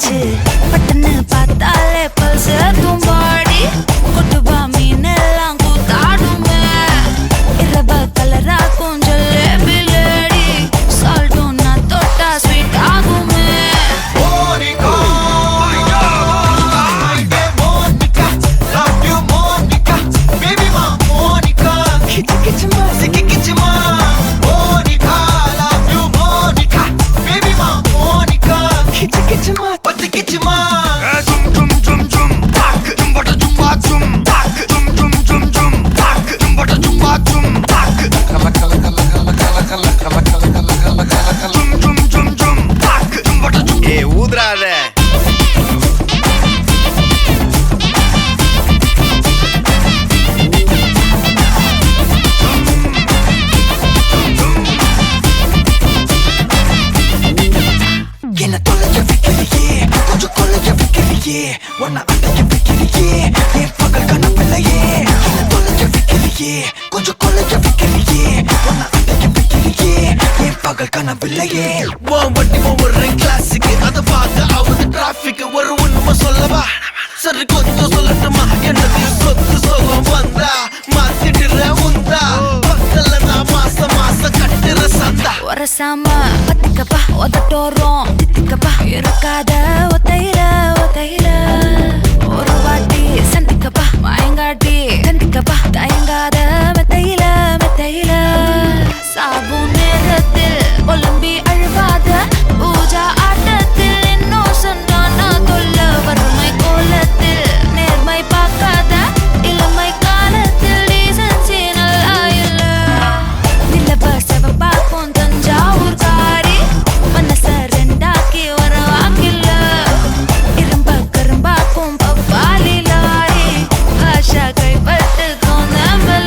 ஆச்சு பட்டன்னு பார்த்தாலே பல்ஸ் தூம்பாடி கொட்டுபா மீன் எல்லாம் கூத்தாடுமே இரவ கலரா கொஞ்சம் லேபிலேடி சால்ட்டும் நான் தொட்டா ஸ்வீட் ஆகுமே உன்னை அடைய வைக்கிறியே என் பகல் கனவில்லையே என்ன தொலைஞ்ச வைக்கிறியே கொஞ்சம் கொலைஞ்ச வைக்கிறியே உன்னை அடைய வைக்கிறியே என் பகல் கனவில்லையே வண்டி ஒவ்வொரு கிளாஸுக்கு அதை பார்த்து ஆகுது டிராபிக் ஒரு உண்மை சொல்லவா சரி கொஞ்சம் சொல்லட்டுமா என்னது சொத்து சோகம் வந்தா மாத்திடுற உந்தா பக்கத்துல நான் மாசம் மாசம் கட்டுற சந்தா ஒரசாம பத்திக்கப்பா ஒதட்டோரம் தித்திக்கப்பா இருக்காத ஒத்தையில ஒத்தையில ஒரு வாட்டி சந்திக்கப்பா மயங்காட்டி கண்டிக்கப்பா தயங்காத மெத்தையில மெத்தையில சாபு நேரத்தில் ஒலிம்பி அழுவாத பூஜா ஆட்டத்தில் இன்னும் சொன்னானா தொல்ல வறுமை கோலத்தில் நேர்மை பார்க்காத இளமை காலத்தில் டீசன்சி நல்லா இல்ல நிலவ செவப்பாக்கும் தஞ்சாவூர் காரி மனச ரெண்டாக்கி வர வாக்கில்ல இரும்ப கரும்பாக்கும் பப்பாலி லாரி ஆஷா கைப்பட்டுக்கும் நம்பல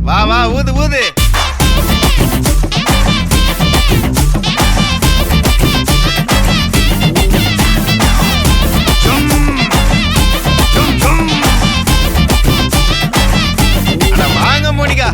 வா வா ஊது ஊது வாங்க மோனிகா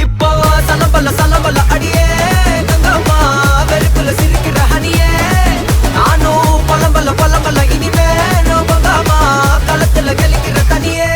இப்போ சலம்பல அடியே கங்கம்மா வெறுப்புல சிரிக்கிற ஹனியே நானும் பலம்பல இனிமே நோபங்காமா களத்துல கெளிக்கிற தனியே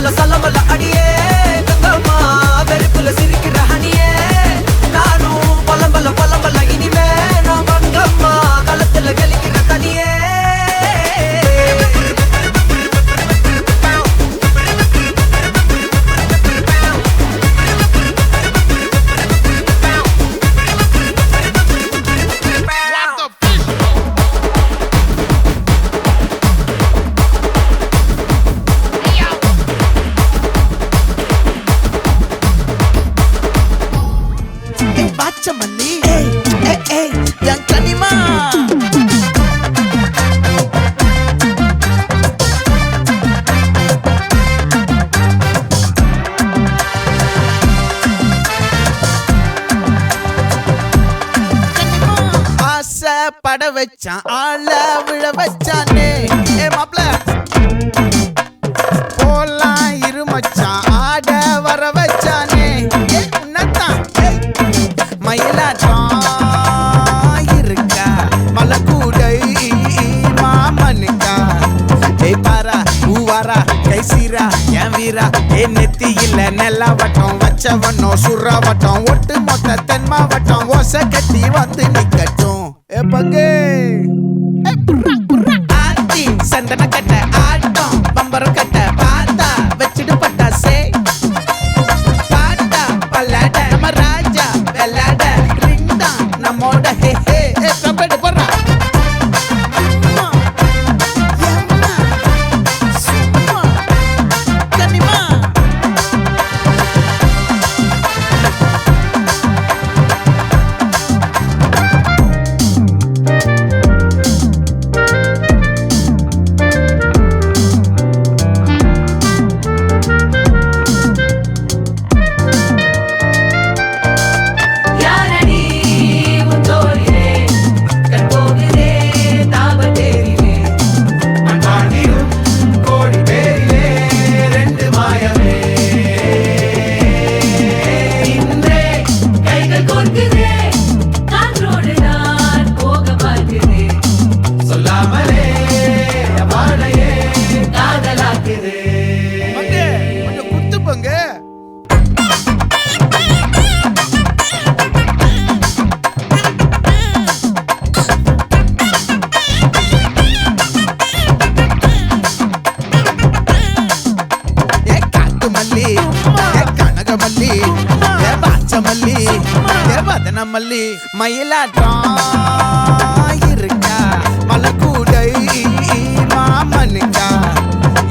சொல்ல சலமல்ல அடியே கங்கம்மா வெறுப்புல சிரிக்கிற ஹனியே நானும் பலம்பல இனிமே நான் மங்கம்மா களத்துல கலிக்கிற தனியே Bacamali, yang kanima. ஆசை பட வச்சான் ஆள விழ வச்சானே ஏ மாப்ள போலாம் இருமச்சான் ஆட வர வச்சானே ஏ உன்னத்தான் மயிலாட்டம் இருக்கா மலக்கூடை மாமனுக்கா ஏய் பாரா பூவாரா கைசீரா என் வீரா ஏ நெத்தி இல்ல நெல்லாவட்டம் வச்சவனோ சுறாவட்டம் ஒட்டு மொத்த தென் மாவட்டம் ஓசை கட்டி வந்து நிக்கட்டும் ஏ பங்கே ஆத்தி சந்தன கட்ட ஆட்டம் பம்பரம் கட்ட பார்த்தா வச்சிடு பட்டாசே பாட்டா பல்லாட நம்ம ராஜா வெள்ளாட ரிங் தான் நம்மோட ஹே ஹே ஏ கம்பெடு போடுறா மல்லி மயிலாட்டம் இருக்கா மலக்கூடை மாமனுக்கா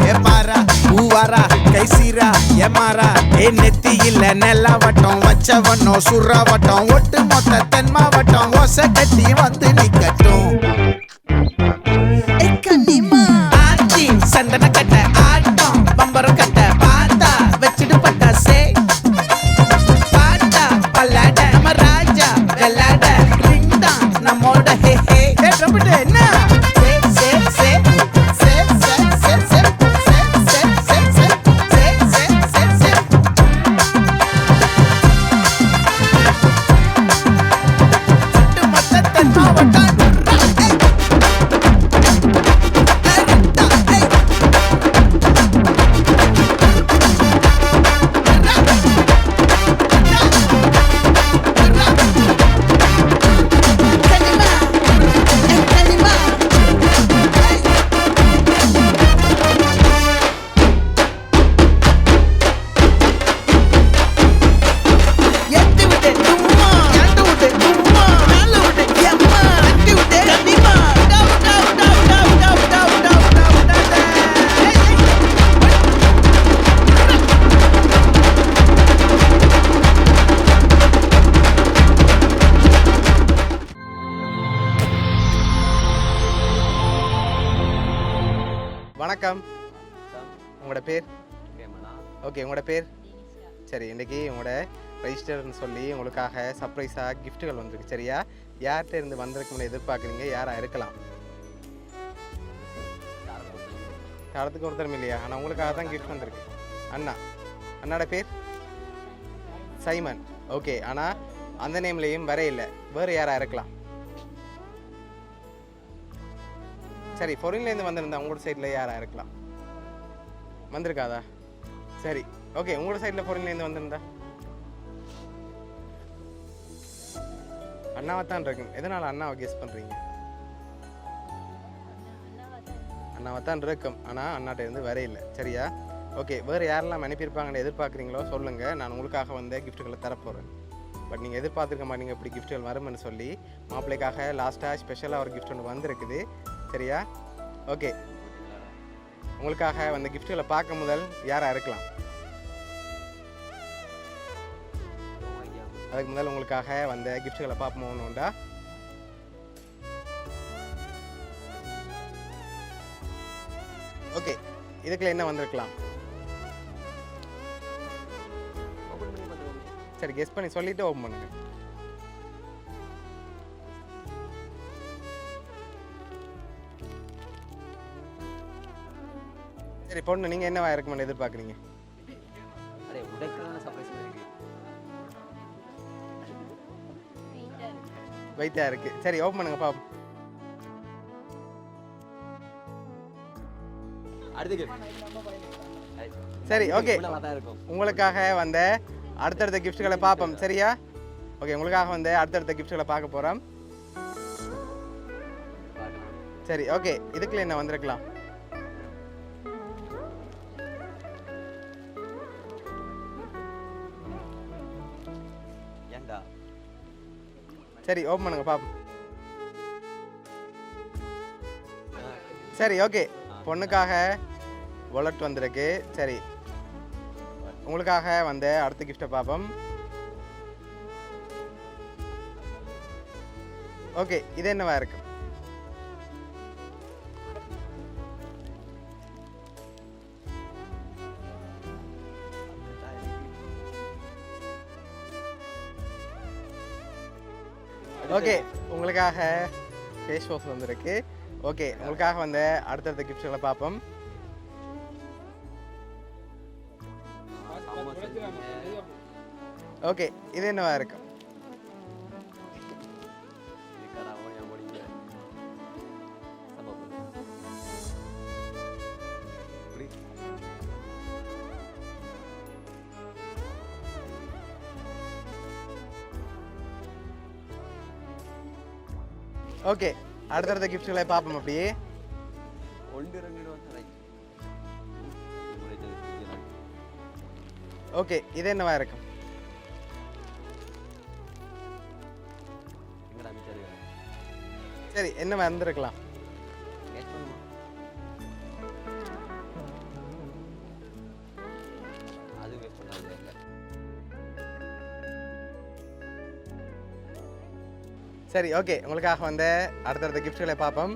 ஏ பாரா பூவாரா கைசீரா ஏ மாறா ஏ நெத்தி இல்ல நெல்லாவட்டம் வச்சவனோ சுறாவட்டம் ஒட்டு மொத்த தென் மாவட்டம் ஓசை கட்டி வந்து நிக்கட்டும் ஆச்சி சந்தன கட்ட ஆட்டம் பம்பரம் கட்ட பார்த்தா வச்சிடு பட்டாசே பாட்டா பல்லாட நம்ம ராஜா வெள்ளாட ரிங் தான் நம்மோட ஹே ஹே ஏ ட்ரம்பட் என்ன சே சே சே சே சே சே சே சே சே சே சே சே சே சட்டு மொத்த தென் மாவட்டம் வணக்கம். உங்களோட பேர்? ஓகே, உங்களோட பேர்? சரி, இன்றைக்கி உங்களோட ரெஜிஸ்டர்னு சொல்லி உங்களுக்காக சர்ப்ரைஸாக கிஃப்ட்டுகள் வந்திருக்கு. சரியா? யார்கிட்ட இருந்து வந்திருக்குன்னு எதிர்பார்க்குறீங்க? யாராக இருக்கலாம்? காலத்துக்கு ஒருத்தரும் இல்லையா? ஆனால் உங்களுக்காக தான் கிஃப்ட் வந்திருக்கு. அண்ணா. அண்ணாட பேர் சைமன். ஓகே, ஆனால் அந்த நேம்லேயும் வர இல்லை. வேறு யாராக இருக்கலாம்? சரி, ஃபாரின்லேருந்து வந்திருந்தா உங்களோட சைடில் யாராக இருக்கலாம்? வந்திருக்காதா? சரி ஓகே, உங்களோட சைடில் பொருள்லேருந்து வந்திருந்தா அண்ணாவை தான் இருக்கும். எதனால் அண்ணாவை கெஸ் பண்ணுறீங்க? அண்ணாவை தான் இருக்கும், ஆனால் அண்ணாட்ட இருந்து வரையில்லை. சரியா? ஓகே, வேறு யாரெல்லாம் அனுப்பியிருப்பாங்கன்னு எதிர்பார்க்குறீங்களோ சொல்லுங்கள், நான் உங்களுக்காக வந்து கிஃப்ட்டுகளை தரப்போகிறேன். பட் நீங்கள் எதிர்பார்த்துருக்க மாட்டீங்க இப்படி கிஃப்ட்டுகள் வரும்னு சொல்லி. மாப்பிள்ளைக்காக லாஸ்ட்டாக ஸ்பெஷலாக ஒரு கிஃப்ட் ஒன்று வந்திருக்குது. சரியா? ஓகே, உங்களுக்காக வந்து கிஃப்ட்டுகளை பார்க்க முதல் யாராக இருக்கலாம்? அதுக்கு முதல் உங்களுக்காக வந்த கிஃப்ட்டுகளை பார்ப்போம்னுண்டா ஓகே, இதுக்குள்ள என்ன வந்திருக்கலாம்? சரி, கெஸ் பண்ணி சொல்லிட்டு ஓப்பன் பண்ணுங்க. சரி பொண்ணு, நீங்க என்னவா இருக்குமென்னு எதிர்பார்க்குறீங்க? வெயிட்டா இருக்கு. சரி ஓப்பன் பண்ணுங்க பாப்போம். சரி ஓகே, உங்களுக்காக வந்த அடுத்தடுத்த கிஃப்ட்களை பார்ப்போம். சரியா? ஓகே, உங்களுக்காக வந்து அடுத்தடுத்த கிஃப்ட்களை பார்க்க போகிறோம். சரி ஓகே, இதுக்குள்ள என்ன வந்திருக்கலாம்? சரி ஓப்பன் பண்ணுங்க பாப்போம். சரி ஓகே, பொண்ணுக்காக வாலெட் வந்திருக்கு. சரி, உங்களுக்காக வந்து அடுத்த கிஃப்ட்டை பார்ப்போம். ஓகே, இது என்னவா இருக்கு? ஓகே, உங்களுக்காக ஃபேஸ் வாஷ் வந்திருக்கு. ஓகே, உங்களுக்காக வந்து அடுத்தடுத்த கிஃப்ட்களை பார்ப்போம். ஓகே, இது என்னவா இருக்கு? ஓகே, அடுத்தடுத்த கிஃப்ட்களை பார்ப்போம். அப்படியே ஓகே, இது என்னவா இருக்கும்? சரி, என்ன வந்திருக்கலாம்? சரி ஓகே, உங்களுக்காக வந்து அடுத்தடுத்த கிஃப்ட்களை பார்ப்போம்.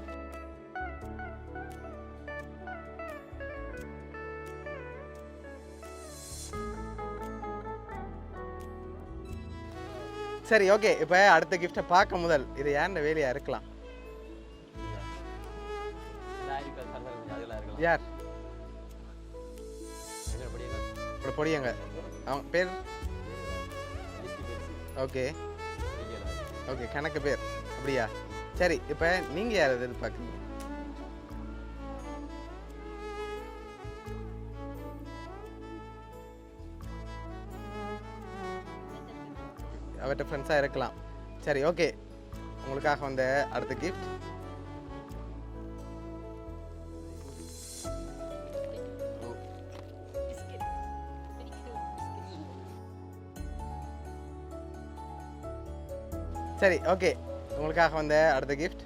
சரி ஓகே, இப்போ அடுத்த கிஃப்டை பார்க்க முதல் இது யாருன்ற வேலையா இருக்கலாம்? யார்? பொடியங்க. அவங்க பேர்? ஓகே ஓகே, கணக்கு பேர் அப்படியா? சரி, இப்போ நீங்கள் யார் எதிர்பார்க்குறீங்க? அவர்கிட்ட ஃப்ரெண்ட்ஸாக இருக்கலாம். சரி ஓகே, உங்களுக்காக வந்த அடுத்த கிஃப்ட். சரி ஓகே, உங்களுக்காக வந்த அடுத்த கிஃப்ட்.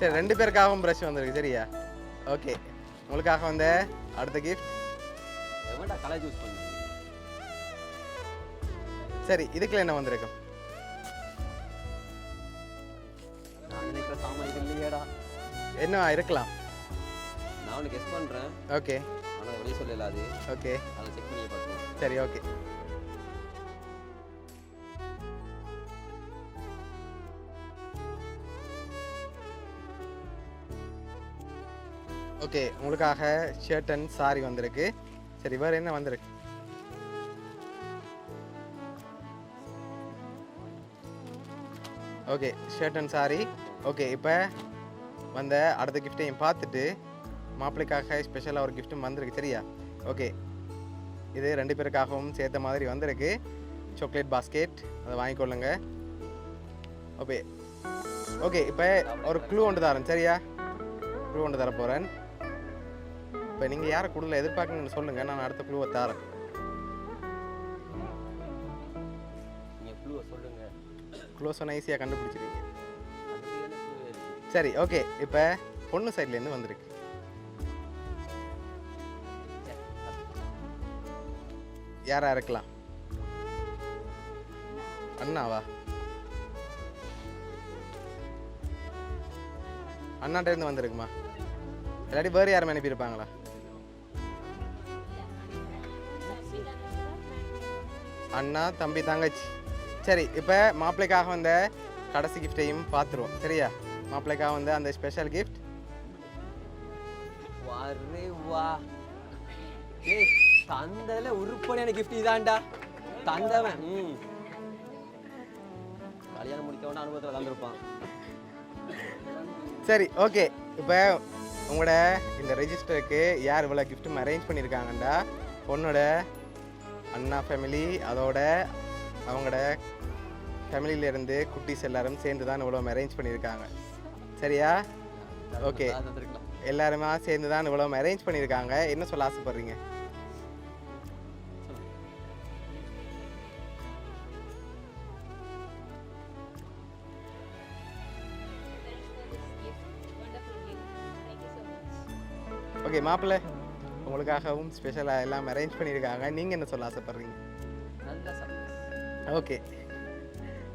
சரி, ரெண்டு பேருக்காகவும் ப்ரஷ் வந்திருக்கு. சரியா? ஓகே, உங்களுக்காக வந்த அடுத்த கிஃப்ட். சரி, இதுக்குள்ள என்ன வந்திருக்கும்? என்ன இருக்கலாம்? நான் கெஸ் பண்றேன். ஓகே, ஆனா வெளிய சொல்லல அது. ஓகே, அத செக் பண்ணி பாப்போம். சரி ஓகே. ஓகே, உங்களுக்காக ஷர்ட் அண்ட் சாரி வந்திருக்கு. சரி, வேறு என்ன வந்திருக்கு? Okay, shirt and sorry. Okay இப்போ வந்த அடுத்த கிஃப்ட்டையும் பார்த்துட்டு மாப்பிள்ளைக்காக ஸ்பெஷலாக ஒரு கிஃப்ட்டும் வந்திருக்கு சரியா? ஓகே, இது 2 பேருக்காகவும் சேர்த்த மாதிரி வந்திருக்கு. சாக்லேட் பாஸ்கெட், அதை வாங்கிக்கொள்ளுங்க. ஓகே ஓகே, இப்போ ஒரு க்ளூ ஒன்று தரேன் சரியா? க்ளூ ஒன்று தர போகிறேன். இப்போ நீங்கள் யாரை கூடுதல் எதிர்பார்க்கணும்னு சொல்லுங்கள், நான் அடுத்த க்ளூவை தரேன். நீங்கள் க்ளூவை சொல்லுங்கள். க்ளூ சொன்னால் ஈஸியாக கண்டுபிடிச்சிருவீங்க. அது என்ன க்ளூ இருக்கு? சரி ஓகே, இப்போ பொண்ணு சைட்லேருந்து வந்திருக்கு. யாரா இருக்கலாம்? அண்ணாவா? அண்ணாட்ட இருந்து வந்திருக்குமா? இல்லாட்டி வேறு யாரும் அனுப்பியிருப்பாங்களா? அண்ணா, தம்பி, தங்கச்சி. சரி, இப்போ மாப்பிள்ளைக்காக வந்த கடைசி கிஃப்டையும் பார்த்துருவோம் சரியா? மாப்பிள்ளைக்காக வந்த அந்த ஸ்பெஷல் கிஃப்ட். வரே வா. ஏய், தந்ததில் உருப்படியான கிஃப்ட் இதான்டா. தந்தவன் கல்யாணம் முடித்தவன அனுபவத்தில் தந்திருப்பான். சரி ஓகே, இப்போ உங்களோட இந்த ரெஜிஸ்டருக்கு யார் இவ்வளோ கிஃப்ட்டும் அரேஞ்ச் பண்ணியிருக்காங்கண்டா பொண்ணோட அண்ணா ஃபேமிலி, அதோட அவங்களோட ஃபேமிலியிலேருந்து குட்டீஸ் எல்லாரும் சேர்ந்து தான் இவ்வளோ அரேஞ்ச் பண்ணியிருக்காங்க சரியா? ஓகே, தந்திருக்கலாம். எல்லாருமே சேர்ந்து தான் இவ்வளோ அரேஞ்ச் பண்ணியிருக்காங்க. என்ன சொல்ல ஆசைப்படுறீங்க? ஓகே மாப்பிள்ளை, உங்களுக்காகவும் ஸ்பெஷலாக எல்லாம் அரேஞ்ச் பண்ணியிருக்காங்க. நீங்கள் என்ன சொல்ல ஆசைப்படுறீங்க? நல்ல சர்ப்ரைஸ். ஓகே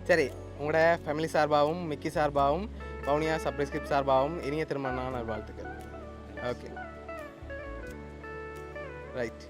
சரி, உங்களோட ஃபேமிலி சார்பாகவும் மிக்கி சார்பாகவும் வவுனியா சர்ப்ரைஸ் கிஃப்ட் சார்பாகவும் இனிய திருமண நல்வாழ்த்துக்கள். Okay right.